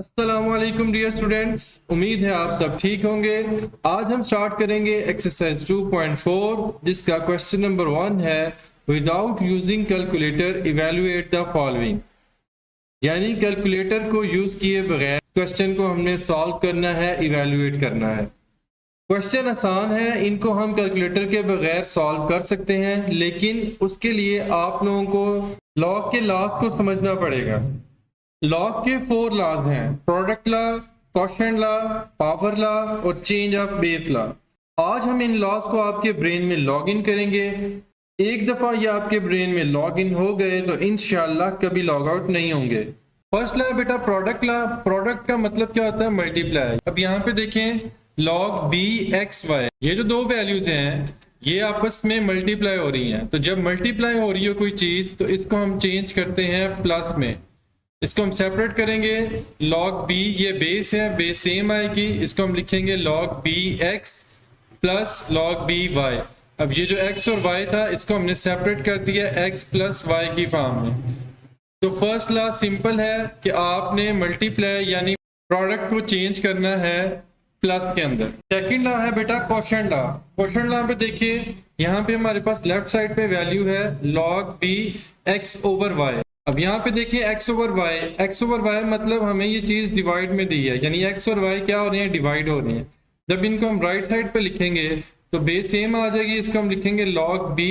अस्सलामुअलैकुम dear students, उम्मीद है आप सब ठीक होंगे। आज हम स्टार्ट करेंगे एक्सरसाइज 2.4 जिसका क्वेश्चन नंबर 1 है without using calculator evaluate the following. यानी कैलकुलेटर को यूज किए बगैर क्वेश्चन को हमने सॉल्व करना है, इवैल्यूएट करना है। क्वेश्चन आसान है, इनको हम कैलकुलेटर के बगैर सॉल्व कर सकते हैं, लेकिन उसके लिए आप लोगों को लॉग के लॉस को समझना पड़ेगा। लॉग के 4 लॉज हैं, product law, quotient law, power law और चेंज ऑफ बेस लॉ। आज हम इन लॉज को आपके ब्रेन में लॉग इन करेंगे। एक दफा ये आपके ब्रेन में लॉग इन हो गए तो इंशाल्लाह कभी लॉग आउट नहीं होंगे। फर्स्ट लॉ बेटा प्रोडक्ट लॉ। प्रोडक्ट का मतलब क्या होता है? मल्टीप्लाई। अब यहाँ पे देखें लॉग बी एक्स वाई, ये जो दो वैल्यूज हैं ये आपस में मल्टीप्लाई हो रही हैं। तो जब मल्टीप्लाई हो रही हो कोई चीज तो इसको हम चेंज करते हैं प्लस में। इसको हम सेपरेट करेंगे, log b ये बेस है, बेस सेम आएगी, इसको हम लिखेंगे log b x plus log b y। अब ये जो x और y था इसको हमने सेपरेट कर दिया x प्लस y की फॉर्म में। तो फर्स्ट लॉ सिंपल है कि आपने मल्टीप्लाई यानी प्रोडक्ट को चेंज करना है प्लस के अंदर। सेकंड लॉ है बेटा क्वोशिएंट लॉ। क्वोशिएंट लॉ पे देखिए यहाँ पे हमारे पास लेफ्ट साइड पे वैल्यू है log b x over y। अब यहाँ पे देखिए x ओवर y मतलब हमें ये चीज डिवाइड में दी है, यानी x और y क्या हो रहे हैं? डिवाइड हो रहे हैं। जब इनको हम राइट साइड पे लिखेंगे तो बेस सेम आ जाएगी, इसको हम लिखेंगे log b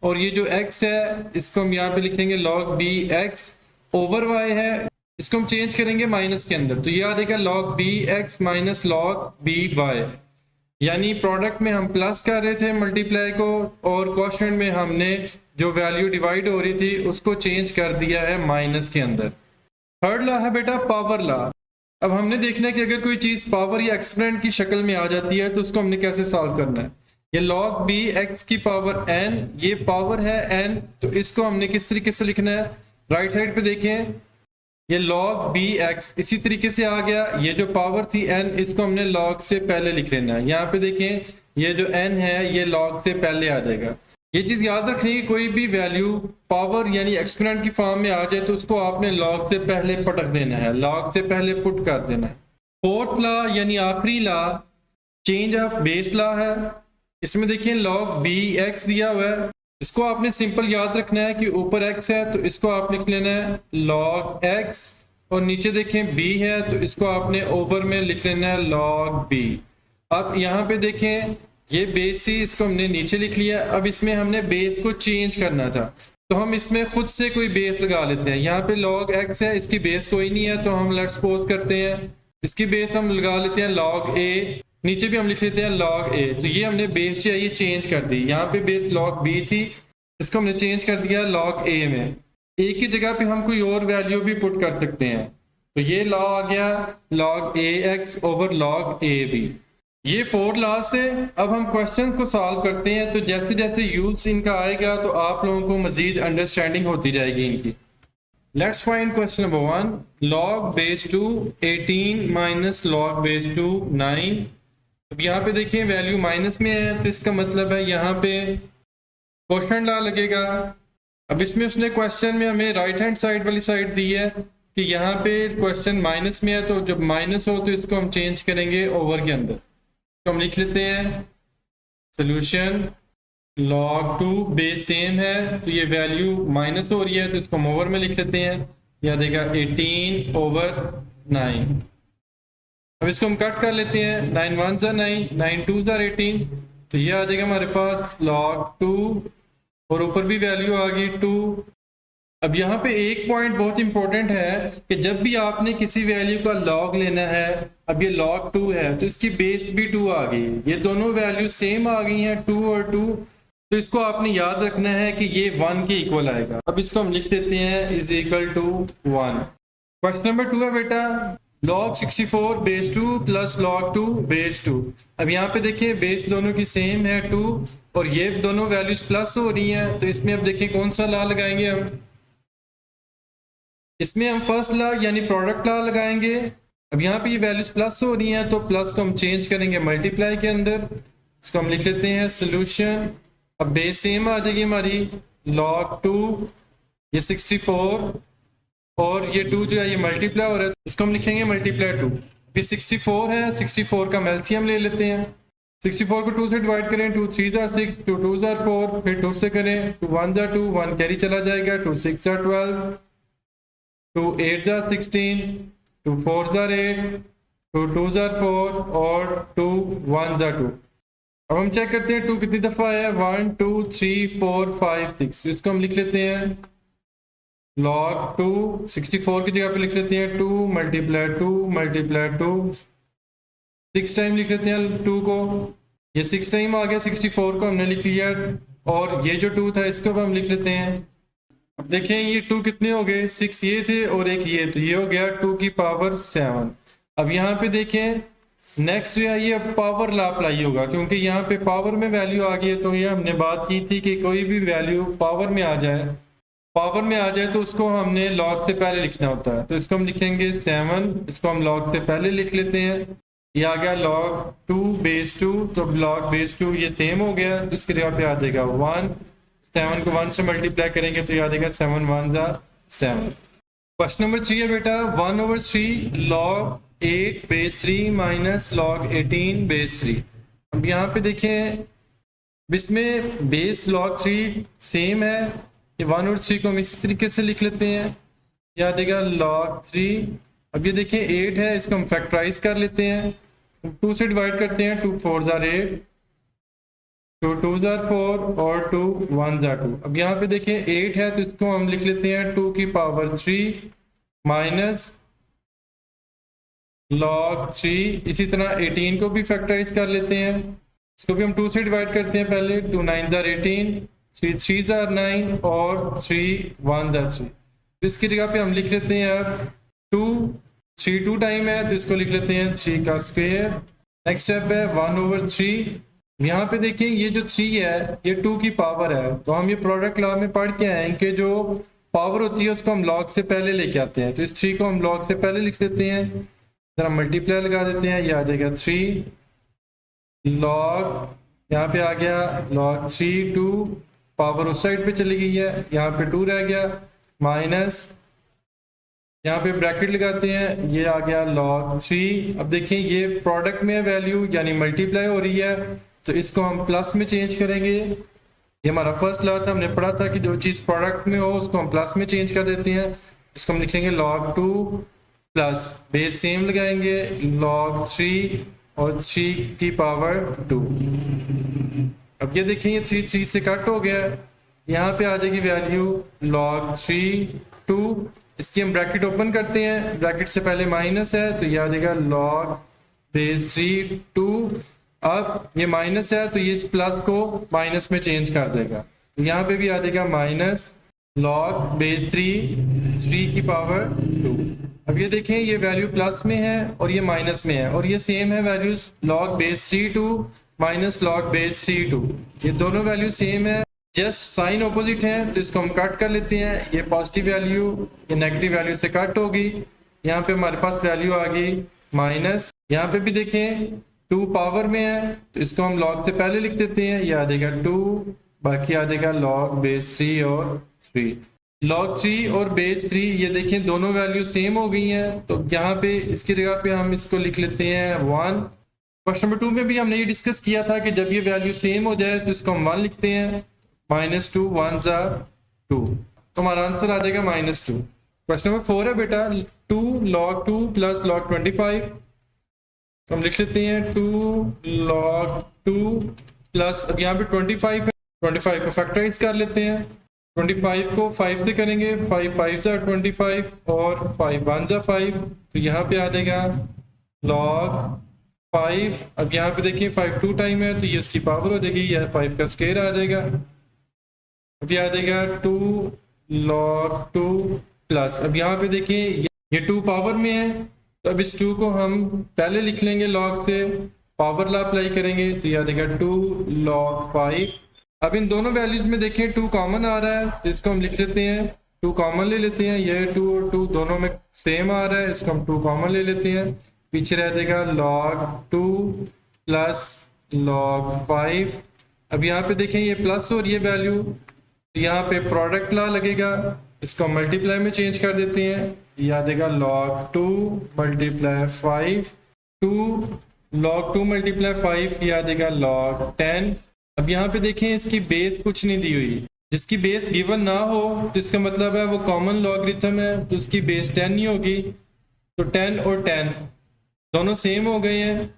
और ये जो x है इसको हम यहाँ पे लिखेंगे log b x over y है, इसको हम चेंज करेंगे माइनस के अंदर तो ये आ जाएगा log b x minus log b y। यानी प्रोडक्ट में हम प्लस कर रहे थे मल्टीप्लाई को और क्वोशिएंट में हमने जो वैल्यू डिवाइड हो रही थी उसको चेंज कर दिया है माइनस के अंदर। थर्ड लॉ है बेटा पावर लॉ। अब हमने देखना है कि अगर कोई चीज पावर या एक्सपोनेंट की शक्ल में आ जाती है तो उसको हमने कैसे सॉल्व करना है। ये log b x की पावर n, ये पावर है n, तो इसको हमने किस तरीके से लिखना है? राइट साइड पे देखें ये log b x इसी तरीके से आ गया। ये जो पावर थी n इसको हमने log से पहले लिख लेना है। यहाँ पे देखें ये जो n है ये log से पहले आ जाएगा। ये चीज याद रखनी है, कोई भी वैल्यू पावर यानी एक्सपोनेंट की फॉर्म में आ जाए तो उसको आपने log से पहले पटक देना है, log से पहले पुट कर देना है। फोर्थ लॉ यानी आखिरी law change of base law है। इसमें देखिए log b x दिया हुआ है, इसको आपने सिंपल याद रखना है कि ऊपर x है तो इसको आप लिख लेना है log x और नीचे देखें b है तो इसको आपने ओवर में लिख लेना है log b। अब यहाँ पे देखें ये बेस ही इसको हमने नीचे लिख लिया। अब इसमें हमने बेस को चेंज करना था तो हम इसमें खुद से कोई बेस लगा लेते हैं। यहाँ पे log x है, इसकी बेस कोई नहीं है तो हम लेट्स सपोज करते हैं इसकी बेस हम लगा लेते हैं log a, नीचे भी हम लिख लेते हैं log a। तो ये हमने बेस जो है ये चेंज कर दी। यहाँ पे बेस log b थी, इसको हमने चेंज कर दिया log a में। a की जगह पे हम कोई और वैल्यू भी पुट कर सकते हैं तो ये लॉ आ गया log ax over log ab। ये 4 लॉ से अब हम क्वेश्चंस को सॉल्व करते हैं तो जैसे जैसे यूज इनका आएगा तो आप लोगों को मजीद अंडरस्टैंडिंग होती जाएगी इनकी। Let's find question number 1, log base 2 18 minus log base 2 9। अब यहाँ पे देखिए वैल्यू माइनस में है तो इसका मतलब है यहाँ पे क्वोशिएंट लॉ लगेगा। अब इसमें उसने क्वेश्चन में हमें राइट हैंड साइड वाली साइड दी है कि यहाँ पे क्वेश्चन माइनस में है तो जब माइनस हो तो इसको हम चेंज करेंगे ओवर के अंदर। तो हम लिख लेते हैं सोल्यूशन log 2 बेस सेम है तो ये वैल्यू माइनस हो रही है तो इसको हम ओवर में लिख लेते हैं, यह देगा 18 ओवर 9। अब इसको हम कट कर लेते हैं, 9 1 ज़ा 9, 9 2 ज़ा 18 तो ये आ जाएगा हमारे पास log 2 और ऊपर भी वैल्यू आ गई 2। अब यहाँ पे एक पॉइंट बहुत इंपॉर्टेंट है कि जब भी आपने किसी वैल्यू का log लेना है, अब ये log 2 है तो इसकी बेस भी 2 आ गई, ये दोनों वैल्यू सेम आ गई हैं 2 और 2, तो इसको आपने याद रखना है कि ये 1 के इक्वल आएगा। अब इसको हम लिख देते हैं is equal to 1। Question number 2 है बेटा log 64 base 2 plus log 2 base 2। अब यहाँ पे देखिए बेस दोनों की सेम है 2 और ये दोनों वैल्यूज प्लस हो रही हैं तो इसमें अब देखिए कौन सा लॉ लगाएंगे हम। इसमें हम फर्स्ट लॉ यानी प्रोडक्ट लॉ लगाएंगे। अब यहाँ पे ये वैल्यूज प्लस हो रही हैं तो प्लस को हम चेंज करेंगे मल्टीप्लाई के अंदर, इसको हम लिख लेते हैं सोल्यूशन। अब बेस सेम आ जाएगी हमारी log 2 ये 64 और ये 2 जो है ये मल्टीप्लाई हो रहा है, इसको हम लिखेंगे मल्टीप्लाई 2। फिर 64 है, 64 का एलसीएम ले लेते हैं। 64 को 2 से डिवाइड करें, 2 3 जार 6, 2 2 जार 4, फिर 2 से करें, 2 1 जार 2, 1 कैरी चला जाएगा, 2 6 जार 12, 2 8 जार 16, 2 4 जार 8, 2 2 जार 4 और 2 1 जार 2। अब हम चेक करते हैं 2 कितनी दफा है, 1 2 3 4 5 6। इसको हम लिख लेते हैं log 2, 64 की जगह पे लिख लेते हैं 2 मल्टीप्लाई 2 मल्टीप्लाई 2, 6 टाइम लिख लेते हैं 2 को। ये 6 टाइम आ गया, 64 को हमने लिख लिया, और ये जो 2 था इसको हम लिख लेते हैं। अब देखें ये 2 कितने हो गए, 6 ये थे और एक ये, तो ये हो गया 2 की पावर 7। अब यहाँ पे देखें नेक्स्ट जो है ये पावर ला अप्लाई होगा, क्योंकि यहाँ पे पावर में वैल्यू आ गई है। तो ये हमने बात की थी कि कोई भी वैल्यू पावर में आ जाए तो उसको हमने लॉग से पहले लिखना होता है। तो इसको हम लिखेंगे 7, इसको हम लॉग से पहले लिख लेते हैं। ये आ गया log 2 बेस 2, तो log बेस 2 ये सेम हो गया, जिसके जगह पे आ जाएगा 1। 7 को 1 से मल्टीप्लाई करेंगे तो ये आ जाएगा 7 1 ज़ा 7। क्वेश्चन नंबर 3 है बेटा, 1/3 log 8 base 3 minus log 18 base 3। अब यहाँ पे देखें इसमें बेस log 3 सेम है, ये 1/3 को हम इसी तरीके से लिख लेते हैं, ये आ जाएगा log 3। अब ये देखिए 8 है, इसको हम फैक्टराइज कर लेते हैं, 2 से डिवाइड करते हैं, 2 4 ज़ार 8, 2 2 ज़ार 4 और 2 1 ज़ार 2। अब यहाँ पे देखिए 8 है तो इसको हम लिख लेते हैं 2 की पावर 3 माइनस log 3। इसी तरह 18 को भी फैक्टराइज कर लेते हैं, इसको भी हम 2 से डिवाइड करते हैं पहले, 2 9 ज़ार 18, 3 3 ज़ार 9 और 3 1 ज़ार 3। तो इसकी जगह पे हम लिख लेते हैं अब 2 3 2 टाइम है तो इसको लिख लेते हैं 3 का स्क्वायर। नेक्स्ट स्टेप है 1/3। यहाँ पे देखिए ये जो 3 है ये 2 की पावर है, तो हम ये प्रोडक्ट लॉ में पढ़ के आए हैं कि जो पावर होती है उसको हम लॉग से पहले लेके आते हैं। तो इस 3 को हम लॉग से पहले लिख देते हैं, जरा मल्टीप्लाई लगा देते हैं, ये आ जाएगा 3 लॉग, यहाँ पे आ गया log 3 2, पावर उस साइड पे चली गई है, यहाँ पे 2 रह गया, माइनस यहाँ पे ब्रैकेट लगाते हैं, ये आ गया log 3। अब देखें ये प्रोडक्ट में वैल्यू यानी मल्टीप्लाई हो रही है, तो इसको हम प्लस में चेंज करेंगे। ये हमारा फर्स्ट लॉ था, हमने पढ़ा था कि जो चीज़ प्रोडक्ट में हो उसको हम प्लस में चेंज कर देते हैं। इसको हम लिखेंगे log 2 प्लस बेस सेम लगाएंगे log 3 और 3 की पावर 2। अब ये देखें ये 3 3 से कट हो गया, यहाँ पे आ जाएगी वैल्यू log 3 2। इसकी हम ब्रैकेट ओपन करते हैं, ब्रैकेट से पहले माइनस है तो ये आ जाएगा log बेस 3 2। अब ये माइनस है तो ये इस प्लस को माइनस में चेंज कर देगा, तो यहाँ पे भी आ जाएगा माइनस log बेस 3 की पावर 2। अब ये देखें ये वैल्यू प्लस में है और ये माइनस में है, और ये सेम है values log base 3 2 minus log base 3 2, ये दोनों वैल्यू सेम है, जस्ट साइन ऑपोजिट है। तो इसको हम कट कर लेते हैं, ये पॉजिटिव वैल्यू ये नेगेटिव वैल्यू से कट होगी, यहाँ पे हमारे पास वैल्यू आ गई माइनस। यहाँ पे भी देखें 2 पावर में है तो इसको हम log से पहले लिख देते हैं, ये आ जाएगा 2, बाकी आ जाएगा log बेस 3 और 3। log 3 और बेस 3 ये देखें दोनों वैल्यू सेम हो गई हैं, तो यहाँ पे इसकी जगह पे हम इसको लिख लेते हैं 1। क्वेश्चन नंबर 2 में भी हमने ये डिस्कस किया था कि जब ये वैल्यू सेम हो जाए तो इसको हम 1 लिखते हैं, -2 1 ज़ा 2, तो हमारा आंसर आ जाएगा -2। क्वेश्चन नंबर 4 है बेटा, 2 log 2 प्लस log 25। तो हम लिख लेते हैं 2 log 2 प्लस, अब यहाँ पे 25 है, 25 को फैक्टराइज कर लेते हैं, 25 को 5 से करेंगे, 5 5 ज़ा 25 और 5 1 ज़ा 5, तो यहाँ पे आ जाएगा log 5। अब यहाँ पे देखिए 5 2 टाइम है तो ये इसकी पावर हो जाएगी, यह 5 का स्क्वायर आ जाएगा। अब ये आ जाएगा 2 log 2 प्लस, अब यहाँ पे देखिए ये 2 पावर में है तो अब इस 2 को हम पहले लिख लेंगे log से, पावर ला अप्लाई करेंगे तो ये आ जाएगा 2 log 5। अब इन दोनों वैल्यूज में देखें 2 कॉमन आ रहा है तो इसको हम लिख लेते हैं, 2 कॉमन ले लेते हैं, ये 2 और 2 दोनों में सेम आ रहा है, इसको हम 2 कॉमन ले लेते हैं, पीछे रह जाएगा log 2 प्लस log 5। अब यहाँ पे देखें ये प्लस और ये वैल्यू, यहाँ पे प्रोडक्ट ला लगेगा, इसको मल्टीप्लाई में चेंज कर देते हैं, ये आ जाएगा log 2 मल्टीप्लाई 5, 2 log 2 मल्टीप्लाई 5, ये आ जाएगा log 10। अब यहाँ पे देखें इसकी बेस कुछ नहीं दी हुई, जिसकी बेस गिवन ना हो तो इसका मतलब है वो कॉमन लॉगरिथम है, तो उसकी बेस 10 नहीं होगी। तो 10 और 10 दोनों सेम हो गए हैं।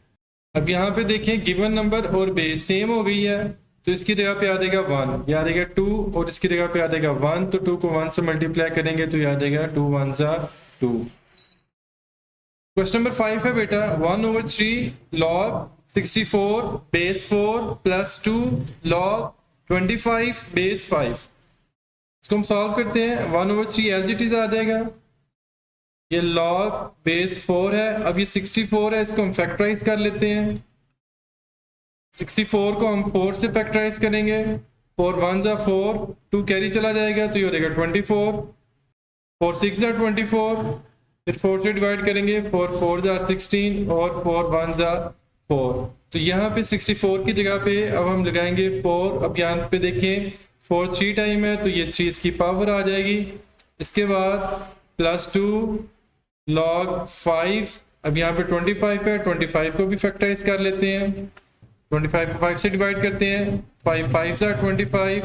अब यहाँ पे देखें गिवन नंबर और बेस सेम हो गई है, तो इसकी जगह पे आ जाएगा 1, ये आ जाएगा 2 और इसकी जगह पे आ जाएगा 1, तो 2 को 1 से मल्टीप्लाई करेंगे तो ये आ जाएगा 2 1 जा 2। क्वेश्चन नंबर 5 है बेटा 1/3 log 64 base 4 plus 2 log 25 base 5। इसको हम सॉल्व करते हैं। 1/3 एज इट इज आ जाएगा, ये log बेस 4 है। अब ये 64 है, इसको हम फैक्टराइज कर लेते हैं। 64 को हम 4 से फैक्टराइज करेंगे, 4 1 जा 4, 2 कैरी चला जाएगा तो ये हो जाएगा 24, 4 6 जा 24, फिर 4 से डिवाइड करेंगे, 4 4 जा 16 और 4 1 जा 4। तो यहाँ पे 64 की जगह पे अब हम लगाएंगे 4। अब यहाँ पे देखें 4 3 टाइम है, तो ये 3 इसकी पावर आ जाएगी। इसके बाद प्लस 2 log 5, अब यहाँ पे 25 है, 25 को भी फैक्टराइज कर लेते हैं। 25 को 5 से डिवाइड करते हैं, 5 5 जा 25,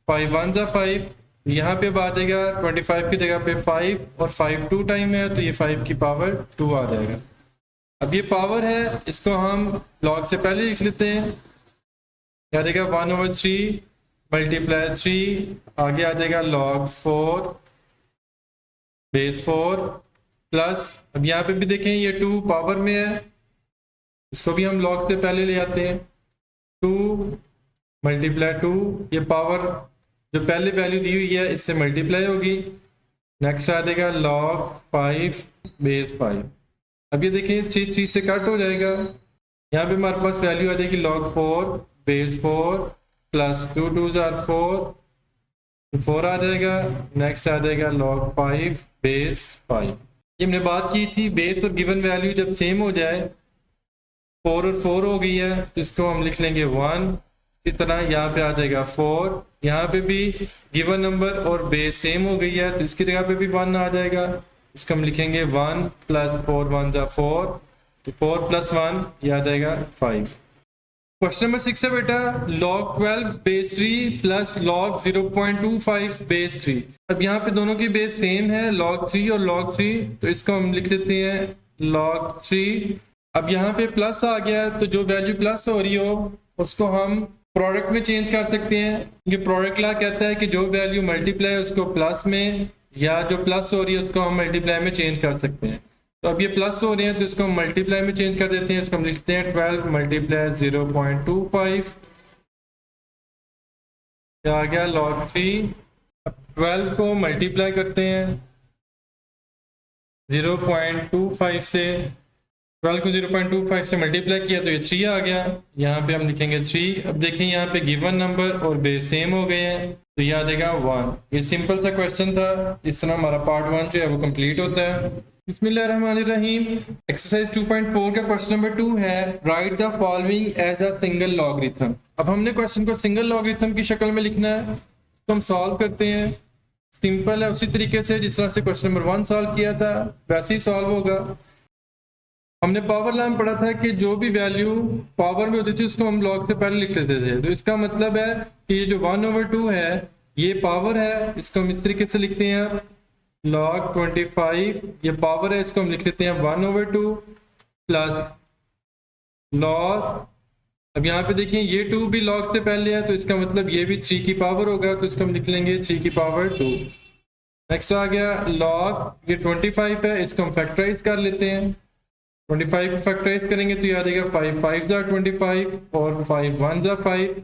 5 1 जा 5। यहाँ पे आ जाएगा 25 की जगह पे 5 और 5 2 टाइम है, तो ये 5 की पावर 2 आ जाएगा। अब ये पावर है, इसको हम log से पहले लिख लेते हैं। आ जाएगा 1/3 मल्टीप्लाई 3, आगे आ जाएगा log 4 बेस 4 प्लस, अब यहाँ पे भी देखें ये 2 पावर में है, इसको भी हम log से पहले ले आते हैं। 2 मल्टीप्लाई 2, ये पावर जो पहले वैल्यू दी हुई है इससे मल्टीप्लाई होगी। नेक्स्ट आ जाएगा log 5 बेस 5। अब ये देखिए 3 3 से कट हो जाएगा, यहाँ पे हमारे पास वैल्यू आ जाएगी log 4 बेस 4 प्लस 2 2 जार 4 आ जाएगा। नेक्स्ट आ जाएगा log 5 बेस 5। ये हमने बात की थी बेस और गिवन वैल्यू जब सेम हो जाए, 4 और 4 हो गई है तो इसको हम लिख लेंगे 1। इसी तरह यहाँ पे आ जाएगा 4, यहाँ पे भी गिवन नंबर और बेस सेम हो गई है तो इसकी जगह पे भी 1 आ जाएगा। इसको हम लिखेंगे 1 प्लस 4 1 जा 4, तो 4 प्लस 1 ये आ जाएगा 5। क्वेश्चन नंबर 6 है बेटा log 12 base 3 plus log 0.25 base 3। अब यहाँ पे दोनों की बेस सेम है, log 3 और log 3, तो इसको हम लिख लेते हैं log 3। अब यहाँ पे प्लस आ गया, तो जो वैल्यू प्लस हो रही हो उसको हम प्रोडक्ट में चेंज कर सकते हैं, क्योंकि प्रोडक्ट लॉ कहता है कि जो वैल्यू मल्टीप्लाई है उसको प्लस में, या जो प्लस हो रही है उसको हम मल्टीप्लाई में चेंज कर सकते हैं। तो अब ये प्लस हो रहे हैं तो इसको हम मल्टीप्लाई में चेंज कर देते हैं। इसको हम लिखते हैं 12 मल्टीप्लाई 0.25, आ गया log 3। अब 12 को मल्टीप्लाई करते हैं 0.25 से, 12 को 0.25 से मल्टीप्लाई किया तो ये 3 आ गया, यहाँ पे हम लिखेंगे 3। अब देखें यहाँ पे गिवन नंबर और बेस सेम हो गए हैं तो ये आ जाएगा 1। ये सिंपल सा क्वेश्चन था, इस तरह हमारा पार्ट 1 जो है वो कंप्लीट होता है। बिस्मिल्लाहिर्रहमानिर्रहीम। एक्सरसाइज 2.4 का क्वेश्चन नंबर 2 है right the following as a single logarithm. अब हमने क्वेश्चन को सिंगल लॉगरिथम की शक्ल में लिखना है, तो हम सॉल्व करते हैं। सिंपल है, उसी तरीके से जिस तरह से क्वेश्चन नंबर 1 सॉल्व किया था वैसे ही सॉल्व होगा। हमने पावर लॉ में पढ़ा था कि जो भी वैल्यू पावर में होती थी उसको हम लॉग से पहले लिख लेते थे, तो इसका मतलब है कि ये जो 1/2 है ये पावर है, इसको हम इस तरीके से लिखते हैं log 25, ये पावर है, इसको हम लिख लेते हैं 1/2 प्लस log। अब यहाँ पे देखिए ये 2 भी log से पहले है तो इसका मतलब ये भी 3 की पावर होगा, तो इसको हम लिख लेंगे 3 की पावर 2। नेक्स्ट आ गया log, ये 25 है, इसको हम फैक्टराइज कर लेते हैं। 25 को फैक्टराइज करेंगे तो ये आ जाएगा 5 5 जा 25 और 5 1 जा 5,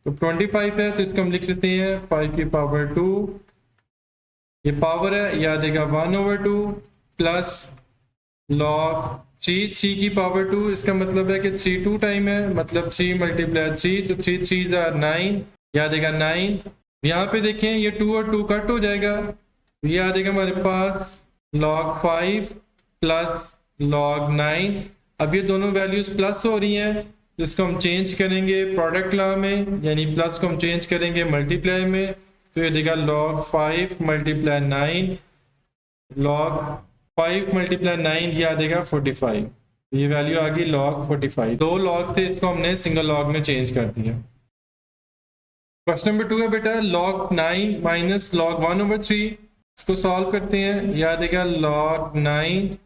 तो 25 है तो इसको हम लिख लेते हैं 5 की पावर 2। ये पावर है, ये आ जाएगा 1/2 प्लस log 3 की पावर 2, इसका मतलब है कि 3 2 टाइम है, मतलब 3 मल्टीप्लाई 3, तो 3 3 जा 9, ये आ जाएगा 9। यहाँ पे देखें ये 2 और 2 कट हो जाएगा, ये आ जाएगा हमारे पास log 5 प्लस log 9। अब ये दोनों वैल्यूज प्लस हो रही हैं, जिसको हम चेंज करेंगे प्रोडक्ट लॉ में, यानी प्लस को हम चेंज करेंगे मल्टीप्लाई में, तो ये देगा log 5 मल्टीप्लाई 9, log 5 मल्टीप्लाई 9 ये आ देगा 45। ये वैल्यू आ गई log 45। दो log थे, इसको हमने सिंगल log में चेंज कर दिया। क्वेश्चन नंबर 2 है बेटा log 9 माइनस log 1/3। इसको सॉल्व करते हैं। याद देगा log 9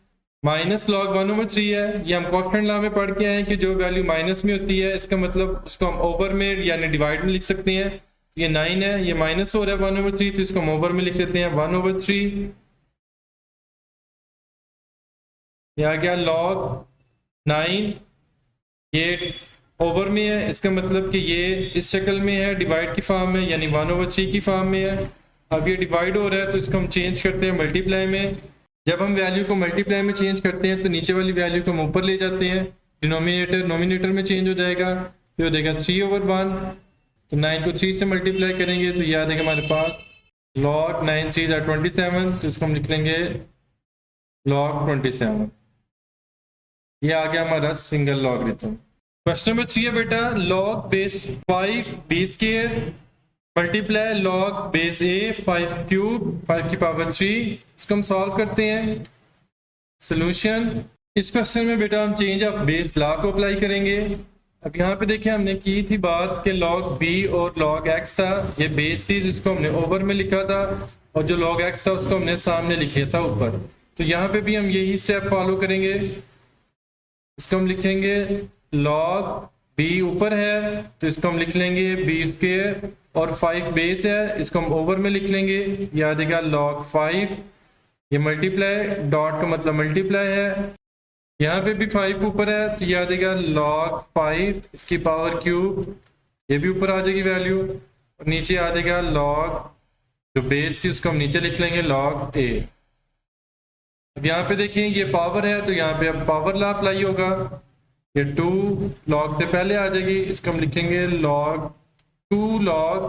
माइनस log 1/3 है। ये हम कॉन्स्टेंट लॉ में पढ़ के आए हैं कि जो वैल्यू माइनस में होती है इसका मतलब उसको हम ओवर में यानी डिवाइड में लिख सकते हैं। ये 9 है, ये माइनस हो रहा है 1/3, तो इसको हम ओवर में लिख लेते हैं 1/3। ये आ गया log 9, ये ओवर में है, इसका मतलब कि ये इस शक्ल में है, डिवाइड की फॉर्म में, यानी 1/3 की फॉर्म में है। अब ये डिवाइड हो रहा है तो इसको हम चेंज करते हैं मल्टीप्लाई में। जब हम वैल्यू को मल्टीप्लाई में चेंज करते हैं तो नीचे वाली वैल्यू को हम ऊपर ले जाते हैं, डिनोमिनेटर नोमिनेटर में चेंज हो जाएगा, तो हो जाएगा 3/1। तो 9 को 3 से मल्टीप्लाई करेंगे तो याद है हमारे पास log 9 3 27, तो इसको हम लिख लेंगे log 27। ये आ गया हमारा सिंगल लॉगरिथम। क्वेश्चन नंबर 3 है बेटा log base 5 b square multiply log base a 5 cube 5 की पावर 3। इसको हम सॉल्व करते हैं। सोल्यूशन, इस क्वेश्चन में बेटा हम चेंज ऑफ बेस लॉ को अप्लाई करेंगे। अब यहाँ पे देखिए हमने की थी बात कि log b और log x था, ये बेस थी जिसको हमने ओवर में लिखा था, और जो log x था उसको हमने सामने लिख लिया था ऊपर। तो यहाँ पे भी हम यही स्टेप फॉलो करेंगे। इसको हम लिखेंगे log b ऊपर है तो इसको हम लिख लेंगे b स्क्वायर, और 5 बेस है इसको हम ओवर में लिख लेंगे। याद देगा log 5, ये मल्टीप्लाई, डॉट का मतलब मल्टीप्लाई है, यहाँ पे भी 5 ऊपर है तो याद देगा log 5 इसकी पावर क्यूब, ये भी ऊपर आ जाएगी वैल्यू, और नीचे आ जाएगा log जो बेस थी उसको हम नीचे लिख लेंगे log a। अब यहाँ पे देखिए ये पावर है तो यहाँ पे अब पावर लॉ अप्लाई होगा। ये 2 log से पहले आ जाएगी, इसको हम लिखेंगे log 2 log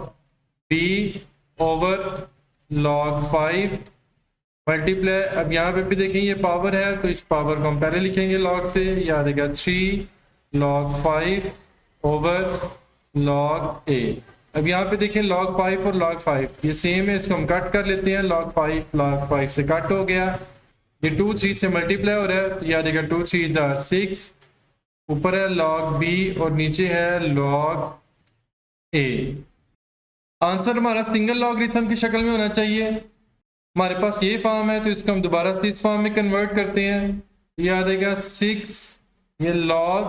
b over log 5 multiply. अब यहाँ पे भी देखें ये पावर है तो इस पावर को हम पहले लिखेंगे log से, याद आएगा 3 log 5 ओवर log a। अब यहाँ पे देखें log 5 और log 5 ये सेम है, इसको हम कट कर लेते हैं। log 5 से कट हो गया, ये 2 3 से मल्टीप्लाई हो रहा है तो याद आएगा 2 3 6, ऊपर है log b और नीचे है log a। आंसर हमारा सिंगल लॉगरिथम की शक्ल में होना चाहिए। हमारे पास ये फॉर्म है तो इसको हम दोबारा से इस फॉर्म में कन्वर्ट करते हैं। याद आएगा 6 ये log,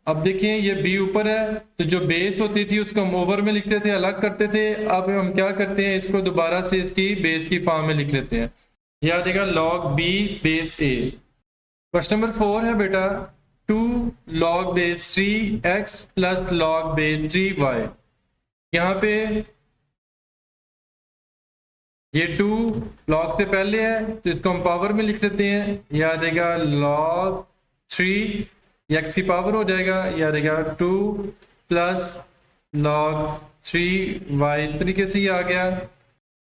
अब देखिए ये b ऊपर है तो जो बेस होती थी उसको हम ओवर में लिखते थे, अलग करते थे। अब हम क्या करते हैं, इसको दोबारा से इसकी बेस की फॉर्म में लिख लेते हैं। याद आएगा log b base a। Question number 4 है बेटा 2 log base 3x plus log base 3y। यहाँ पे ये 2 log से पहले है तो इसको हम पावर में लिख लेते हैं। याद आएगा log 3 x की पावर हो जाएगा, याद आएगा 2 प्लस log 3y, इस तरीके से ये आ गया।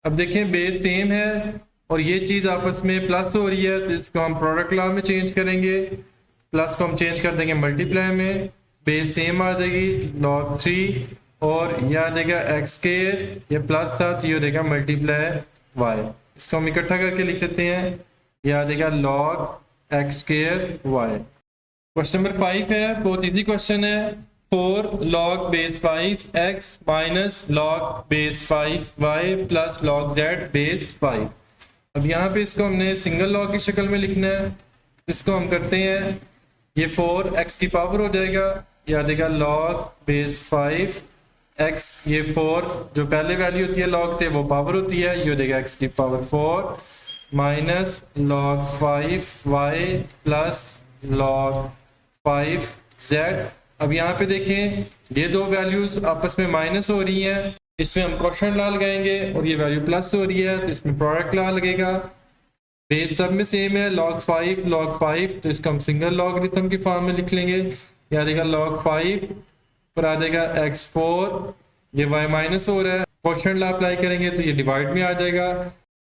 अब देखें बेस सेम है और ये चीज आपस में प्लस हो रही है तो इसको हम प्रोडक्ट लॉ में चेंज करेंगे। प्लस को हम चेंज कर देंगे मल्टीप्लाई में, बेस सेम आ जाएगी log 3 और यह आ जाएगा x स्क्वायर, ये प्लस था तो ये हो जाएगा मल्टीप्लाई y। इसको हम इकट्ठा करके लिख लेते हैं, यह आ जाएगा log x square y। Question number 5 है, बहुत इजी क्वेश्चन है। 4 log base 5 x minus log base 5 y plus log z base 5। अब यहाँ पे इसको हमने सिंगल लॉग की शक्ल में लिखना है। इसको हम करते हैं, ये 4x की पावर हो जाएगा, याद आएगा log बेस 5 x, ये 4 जो पहले वैल्यू होती है log से वो पावर होती है, ये हो जाएगा x की power 4 minus log 5y plus log 5z। अब यहाँ पे देखें ये दो वैल्यूज आपस में माइनस हो रही हैं, इसमें हम क्वोशंट लॉ लगाएंगे और ये वैल्यू प्लस हो रही है तो इसमें प्रोडक्ट लॉ लगेगा। बेस सब में सेम है log 5 तो इसको हम सिंगल लॉगरिथम की फॉर्म में लिख लेंगे। याद आएगा log 5 पर आ जाएगा x4, ये y माइनस हो रहा है, क्वोशंट लॉ अप्लाई करेंगे तो ये डिवाइड में आ जाएगा।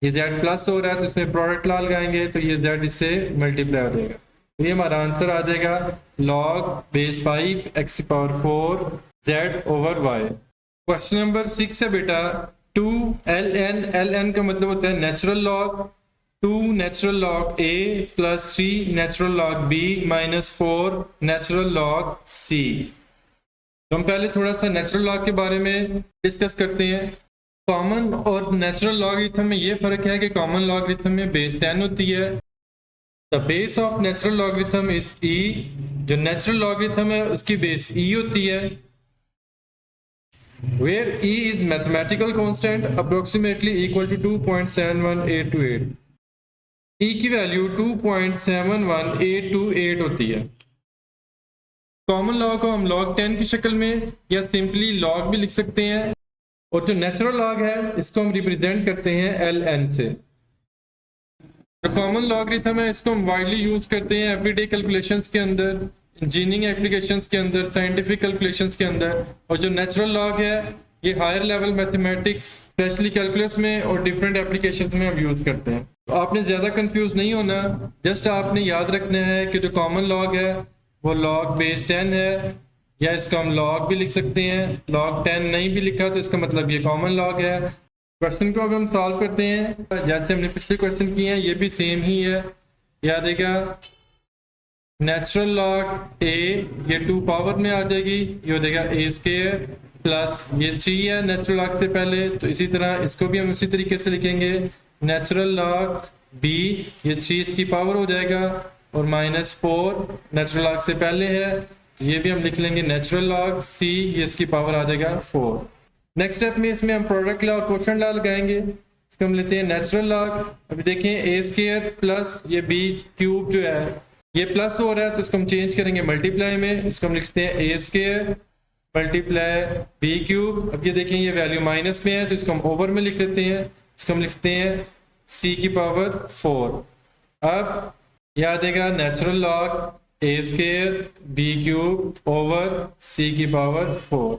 ये z प्लस हो रहा है तो इसमें प्रोडक्ट लॉ लगाएंगे तो ये z इससे मल्टीप्लाई हो जाएगा। तो ये हमारा आंसर आ जाएगा log बेस 5 x की power 4 z over y। Question number 6 है बेटा 2 ln का मतलब होता है natural log 2 natural log a plus 3 natural log b minus 4 natural log c। तो हम पहले थोड़ा सा नेचुरल लॉग के बारे में डिस्कस करते हैं। कॉमन और नेचुरल लॉगरिथम में ये फर्क है कि कॉमन लॉगरिथम में बेस 10 होती है। The base of natural logarithm is e, जो नेचुरल लॉगरिथम है उसकी बेस e होती है। where e is mathematical constant approximately equal to 2.71828, e की वैल्यू 2.71828 होती है। कॉमन लॉग को हम log 10 की शक्ल में या सिंपली log भी लिख सकते हैं, और जो नेचुरल लॉग है इसको हम रिप्रेजेंट करते हैं ln से। जो कॉमन लॉगरिथम है इसको हम वाइडली यूज करते हैं एवरीडे कैलकुलेशंस के अंदर, इंजीनियरिंग एप्लीकेशंस के अंदर, साइंटिफिक कैलकुलेशंस के अंदर। और जो नेचुरल लॉग है ये higher level mathematics specially calculus में और डिफरेंट एप्लीकेशंस में हम यूज करते हैं। तो आपने ज़्यादा कंफ्यूज नहीं होना, जस्ट आपने याद रखना है कि जो कॉमन लॉग है वो लॉग बेस 10 है, या इसको हम लॉग भी लिख सकते हैं। लॉग 10 नहीं भी लिखा तो इसका मतलब ये कॉमन लॉग है। क्वेश्चन को अब हम सॉल्व करते हैं जैसे हमने पिछले क्वेश्चन किए हैं, ये भी सेम ही है। याद रहेगा नेचुरल लॉग a ये 2 पावर में आ जाएगी, ये हो जाएगा a स्क्वायर प्लस ये 3 है नेचुरल लॉग से पहले, तो इसी तरह इसको भी हम उसी तरीके से लिखेंगे। नेचुरल लॉग b ये 3 इसकी पावर हो जाएगा, और माइनस 4 नेचुरल लॉग से पहले है, तो ये भी हम लिख लेंगे नेचुरल लॉग c ये इसकी पावर आ जाएगा 4। नेक्स्ट स्टेप में इसमें हम प्रोडक्ट लॉ और क्वोशंट लॉ लगाएंगे। इसको हम लेते हैं नेचुरल लॉग। अभी देखें a स्क्वायर प्लस ये b क्यूब जो है ये प्लस हो रहा है, तो इसको हम चेंज करेंगे मल्टीप्लाई में। इसको हम लिखते हैं a square multiply b cube. अब ये देखें ये वैल्यू माइनस में है, तो इसको हम ओवर में लिख लेते हैं। इसको हम लिखते हैं c की पावर 4। अब याद आएगा natural log a square b cube over c की पावर 4।